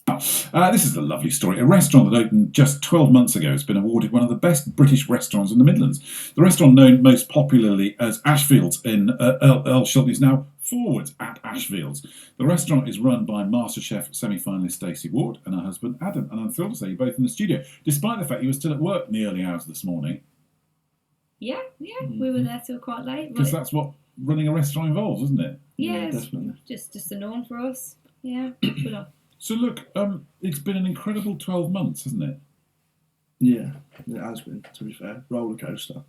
This is a lovely story. A restaurant that opened just 12 months ago has been awarded one of the best British restaurants in the Midlands. The restaurant, known most popularly as Ashfields in Ashfields, is now Fourwards at Ashfields. The restaurant is run by MasterChef semi-finalist Stacey Ward and her husband Adam, and I'm thrilled to say you're both in the studio, despite the fact you were still at work in the early hours this morning. Yeah, we were there till quite late. Because that's what running a restaurant involves, isn't it? Yeah, definitely. Just the norm for us. Yeah. So look, it's been an incredible 12 months, hasn't it? Yeah, it has been, to be fair. Roller coaster.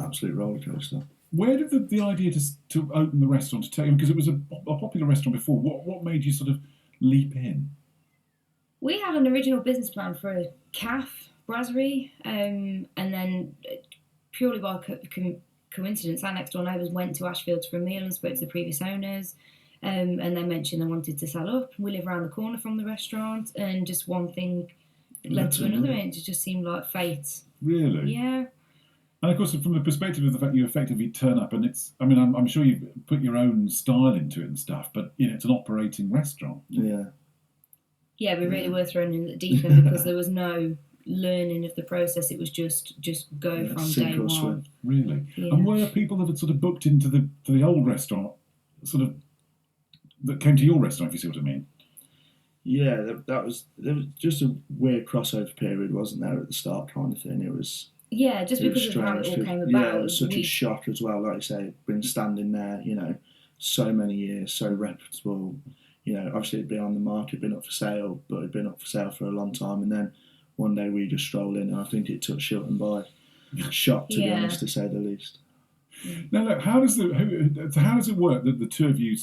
Absolute roller coaster. Where did the idea to open the restaurant to take? Because it was a popular restaurant before. What made you sort of leap in? We had an original business plan for a calf brasserie, and then purely by coincidence, our next door neighbours went to Ashfields for a meal and spoke to the previous owners, and they mentioned they wanted to sell up. We live around the corner from the restaurant, and just one thing led to another, and it just seemed like fate. Really? Yeah. And of course, from the perspective of the fact you effectively turn up, and I'm sure you put your own style into it and stuff, but it's an operating restaurant. Yeah. Yeah, we really were thrown in the deep end because there was no learning of the process. It was just go from day one. Swim. Really? Yeah. And were people that had sort of booked into the old restaurant, sort of, that came to your restaurant, if you see what I mean? Yeah, there was just a weird crossover period, wasn't there, at the start, kind of thing. It was. Yeah, just because of how it all came about. Yeah, it was such a shock as well. Like you say, been standing there, so many years, so reputable. Obviously it'd been on the market, been up for sale, but it'd been up for sale for a long time. And then one day we just strolled in, and I think it took Shilton by shock, to be honest, to say the least. Now, look, how does it work that the two of you,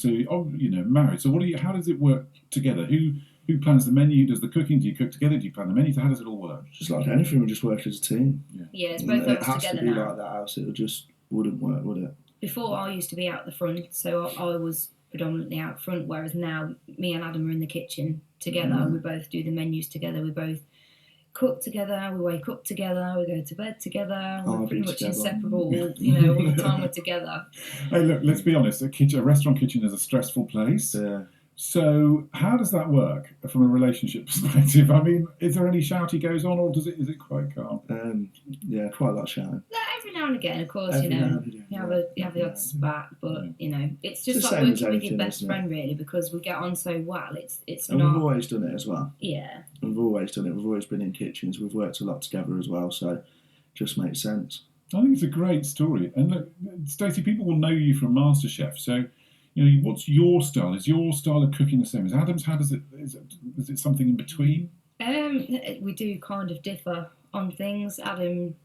married? So how does it work together? Who plans the menu? Does the cooking? Do you cook together? Do you plan the menu? How does it all work? Just like anything, we just work as a team. Yeah, it's both of us together now. It has to be like that, else it just wouldn't work, would it? Before, I used to be out the front, so I was predominantly out front, whereas now me and Adam are in the kitchen together. We both do the menus together. We both cook together. We wake up together. We go to bed together. We're pretty much inseparable. All the time we're together. Hey, look, let's be honest. A restaurant kitchen is a stressful place. Yeah. So how does that work from a relationship perspective? I mean, is there any shouty goes on, or is it quite calm? Yeah, quite a lot of shouting. Every now and again, of course, you have the odd spat, but it's just like working with your best friend, really, because we get on so well. It's and not. We've always done it as well. Yeah. We've always done it. We've always been in kitchens. We've worked a lot together as well, so it just makes sense. I think it's a great story. And look, Stacey, people will know you from MasterChef, so. What's your style? Is your style of cooking the same as Adam's? How does it? Is it something in between? We do kind of differ on things. Adam,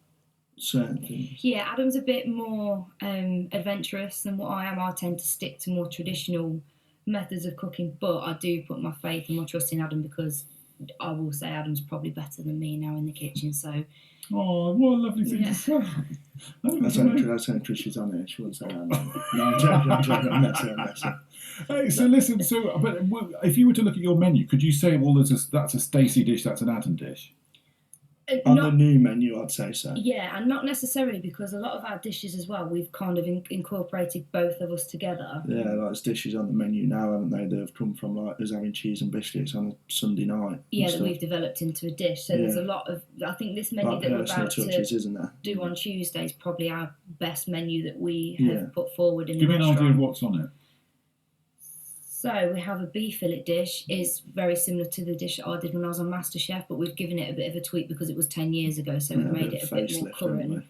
certain things. Yeah, Adam's a bit more adventurous than what I am. I tend to stick to more traditional methods of cooking, but I do put my faith and my trust in Adam because I will say Adam's probably better than me now in the kitchen. So. Oh, what a lovely thing to say. That's only because she's on it. She wouldn't say that. No, I'm joking. I'm messing. Hey, so listen. But if you were to look at your menu, could you say, well, that's a Stacey dish, that's an Adam dish? On the new menu, I'd say so. Yeah, and not necessarily, because a lot of our dishes as well, we've kind of incorporated both of us together. Yeah, like there's dishes on the menu now, haven't they? That have come from like us having cheese and biscuits on a Sunday night. Yeah, that we've developed into a dish. So there's a lot of. I think this menu like that we're about touches, isn't there? Do on Tuesday is probably our best menu that we have put forward in the restaurant. Give me an idea of what's on it. So we have a beef fillet dish. Is very similar to the dish that I did when I was on MasterChef, but we've given it a bit of a tweak because it was 10 years ago, so we've made it a bit more current.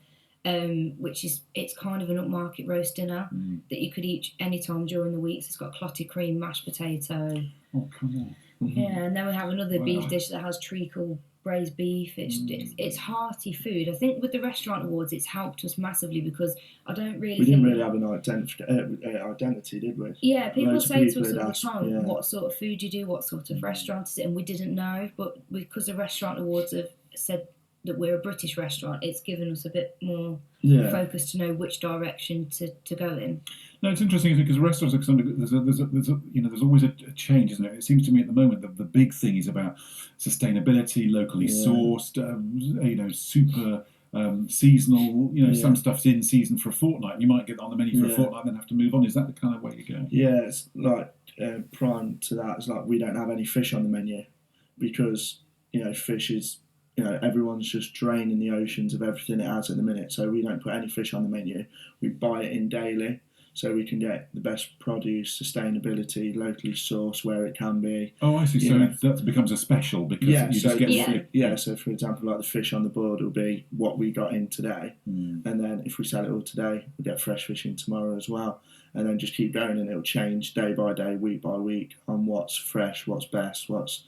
Which is, it's kind of an upmarket roast dinner that you could eat any time during the week. So it's got clotted cream, mashed potato. Oh, come on. Yeah, and then we have another beef dish that has treacle braised beef. It's hearty food. I think with the restaurant awards, it's helped us massively because I don't really. We didn't really have an identity, did we? Yeah, people say to us all the time, what sort of food you do, what sort of restaurant is it, and we didn't know. But because the restaurant awards have said that we're a British restaurant, it's given us a bit more focus to know which direction to go in. No, it's interesting, isn't it? Because restaurants are there's always a change, isn't it? It seems to me at the moment that the big thing is about sustainability, locally sourced, super seasonal. Some stuff's in season for a fortnight, and you might get on the menu for a fortnight, and then have to move on. Is that the kind of way you're going? Yeah, it's like prime to that. It's like we don't have any fish on the menu. because fish is, everyone's just draining the oceans of everything it has at the minute. So we don't put any fish on the menu. We buy it in daily, so we can get the best produce, sustainability, locally sourced where it can be. Oh, I see. So that becomes a special because you just get So for example, like the fish on the board will be what we got in today, and then if we sell it all today, we get fresh fish in tomorrow as well, and then just keep going, and it'll change day by day, week by week on what's fresh, what's best, what's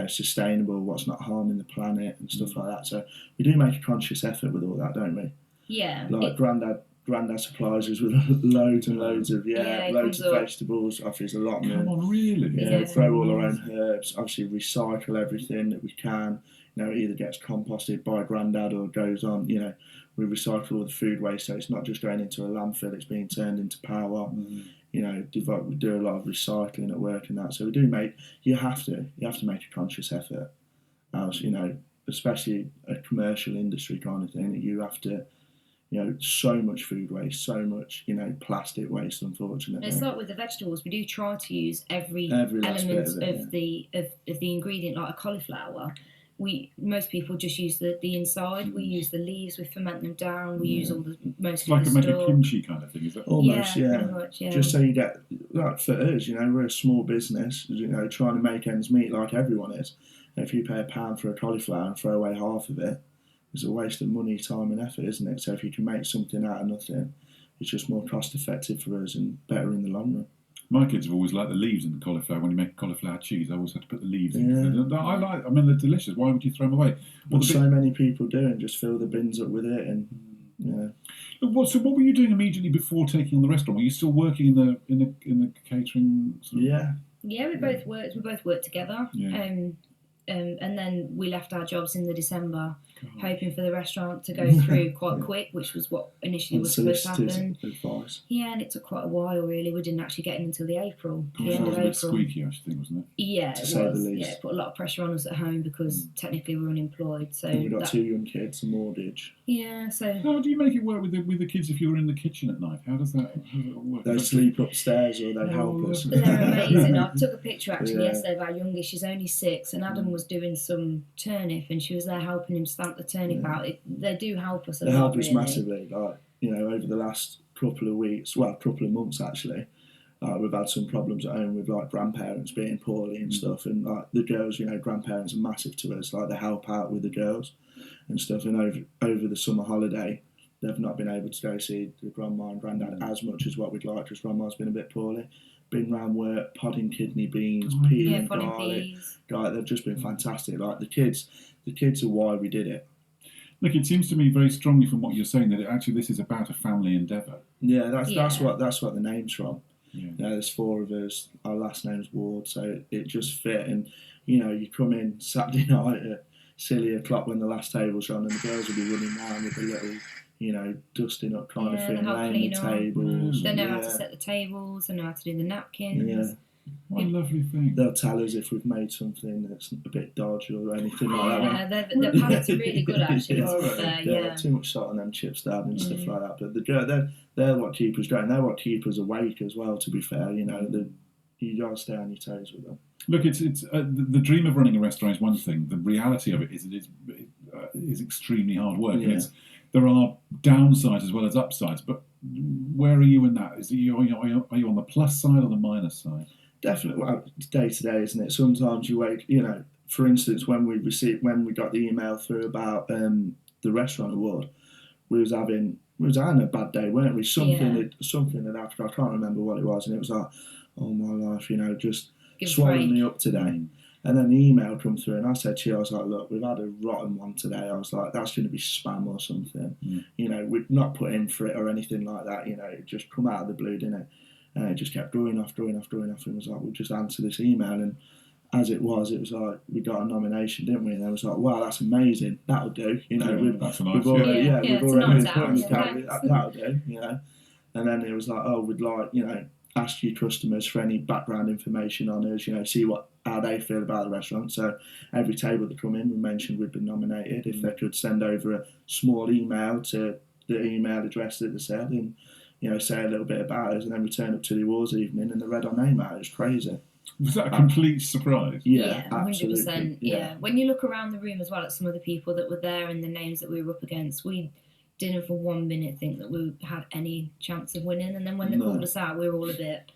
sustainable, what's not harming the planet and stuff like that. So we do make a conscious effort with all that, don't we? Yeah. Like Grandad supplies us with loads and loads of loads of vegetables, offers a lot more. Come on, really? Yeah, grow all our own herbs. Obviously, recycle everything that we can. It either gets composted by Grandad or goes on. We recycle all the food waste, so it's not just going into a landfill; it's being turned into power. We do a lot of recycling at work and that. So we do make. You have to make a conscious effort. Else, especially a commercial industry kind of thing, you have to. So much food waste, so much, plastic waste, unfortunately. It's like with the vegetables, we do try to use every element of the ingredient, like a cauliflower. Most people just use the inside. We use the leaves, we ferment them down, we use all the most it's like of the make a kimchi kind of thing, is that? Almost, pretty much, yeah. Just so you get, like for us, we're a small business, trying to make ends meet like everyone is. If you pay £1 for a cauliflower and throw away half of it, it's a waste of money, time and effort, isn't it? So if you can make something out of nothing, it's just more cost effective for us and better in the long run. My kids have always liked the leaves in the cauliflower. When you make cauliflower cheese, I always had to put the leaves in. They're delicious. Why would you throw them away? What so many people do, and just fill the bins up with it. And So what were you doing immediately before taking on the restaurant? Were you still working in the catering? Yeah, we both worked. We both worked together. Yeah. And then we left our jobs in the December, hoping for the restaurant to go through quite quick, which was what initially was supposed to happen. Advice. Yeah, and it took quite a while, really. We didn't actually get in until the end of April. It was a bit squeaky, I think, wasn't it? Yeah, it was. Yeah, it put a lot of pressure on us at home because technically we're unemployed. So we've got 2 young kids, a mortgage. Yeah, so how do you make it work with the kids if you're in the kitchen at night? How does that work? They sleep upstairs or they help us. They're amazing. I took a picture actually yesterday of our youngest. She's only 6, and Adam was doing some turnip, and she was there helping him stamp the turnip out. They do help us a lot. They help us massively. Like over the last couple of weeks, couple of months actually. We've had some problems at home with like grandparents being poorly and stuff, and like the girls, grandparents are massive to us. Like they help out with the girls and stuff. And over the summer holiday, they've not been able to go see the grandma and granddad as much as what we'd like because grandma's been a bit poorly. Been round work, podding kidney beans, peeling garlic. They've just been fantastic. Like the kids are why we did it. Look, it seems to me very strongly from what you're saying that actually this is about a family endeavour. Yeah, that's what the name's from. Yeah. There's 4 of us. Our last name's Ward, so it just fit. And you come in Saturday night at silly o'clock when the last table's on, and the girls will be running around with the little, dusting up kind of thing, laying the tables. They know how to set the tables. They know how to do the napkins. Yeah. What a lovely thing. They'll tell us if we've made something that's a bit dodgy or anything like that. Yeah, their palates are really good actually. Too much salt on them chips, Dad, and stuff like that. But they're what keep us going. They're what keep us awake as well. To be fair, you gotta stay on your toes with them. Look, it's the dream of running a restaurant is one thing. The reality of it is it is extremely hard work, and there are downsides as well as upsides. But where are you in that? Are you on the plus side or the minus side? Definitely, well, it's day to day, isn't it? Sometimes you wake, for instance, when we got the email through about the restaurant award, we was having a bad day, weren't we? Something had happened. I can't remember what it was, and it was like, oh my life, just swallowed me up today. And then the email come through, and I said to you, I was like, look, we've had a rotten one today. I was like, that's going to be spam or something. We'd not put in for it or anything like that. It just come out of the blue, didn't it? And it just kept going off, and it was like, we'll just answer this email. And as it was like, we got a nomination, didn't we? And I was like, wow, that's amazing, that'll do. That's nice. We've already been put in the category, that'll do, And then it was like, oh, we'd like, ask your customers for any background information on us, see how they feel about the restaurant. So every table that come in, we mentioned we'd been nominated. If they could send over a small email to the email address that they said, and say a little bit about us, and then we turn up to the awards evening and they read our name out. It was crazy. Was that a complete surprise? Yeah, 100%. absolutely. Yeah. When you look around the room as well at some of the people that were there and the names that we were up against, we didn't for 1 minute think that we had any chance of winning. And then when they called us out, we were all a bit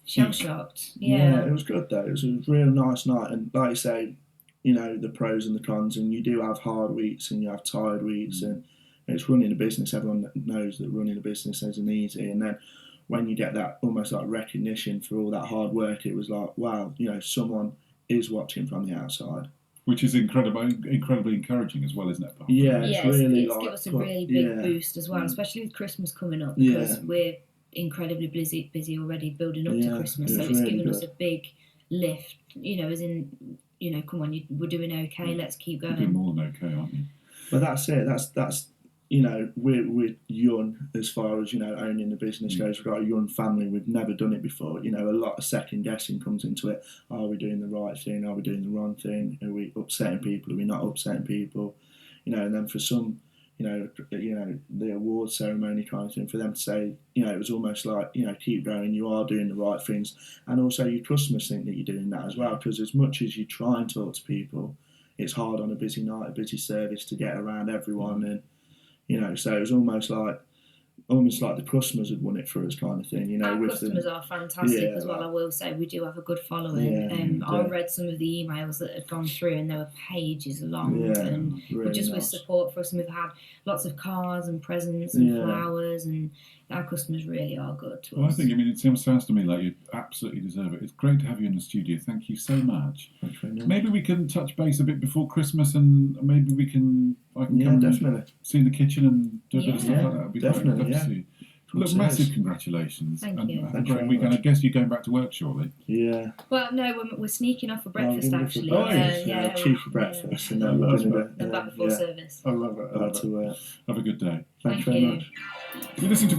shell shocked. Yeah, it was good though. It was a real nice night, and like you say, you know, the pros and the cons, and you do have hard weeks and you have tired weeks, and it's running a business. Everyone knows that running a business isn't easy, and then when you get that almost like recognition for all that hard work, it was like, wow, you know, someone is watching from the outside. Which is incredibly encouraging as well, isn't it? Yeah, it's really given us a really big boost as well, especially with Christmas coming up, because we're incredibly busy already building up to Christmas, so it's really given us a big lift, you know, as in, you know, come on, we're doing okay, let's keep going. You're doing more than okay, aren't you? But that's it. That's you know, we're young as far as, you know, owning the business goes. We've got a young family. We've never done it before. You know, a lot of second guessing comes into it. Are we doing the right thing? Are we doing the wrong thing? Are we upsetting people? Are we not upsetting people? You know, and then for some, you know, the award ceremony kind of thing, for them to say, you know, it was almost like, you know, keep going, you are doing the right things. And also your customers think that you're doing that as well, because as much as you try and talk to people, it's hard on a busy night, a busy service, to get around everyone. And, you know, so it was almost like the customers had won it for us, kind of thing. You know, our customers are fantastic as well. I will say we do have a good following. I read some of the emails that had gone through, and they were pages long, and really just with support for us. And we've had lots of cards and presents and flowers, and our customers really are good to us. Well, I think, I mean, it sounds to me like you absolutely deserve it. It's great to have you in the studio. Thank you so much. Thanks very much. Maybe we can touch base a bit before Christmas, and maybe I can come definitely. and see in the kitchen and do a bit of stuff like that. It'd be definitely, great. Look, massive congratulations. Thank you. Have a great weekend. I guess you're going back to work shortly. Yeah. Well, no, we're sneaking off for breakfast, actually. Cheeky breakfast, and then back before service. I love it. Back to work. Have a good day. Thanks very much. You're listening to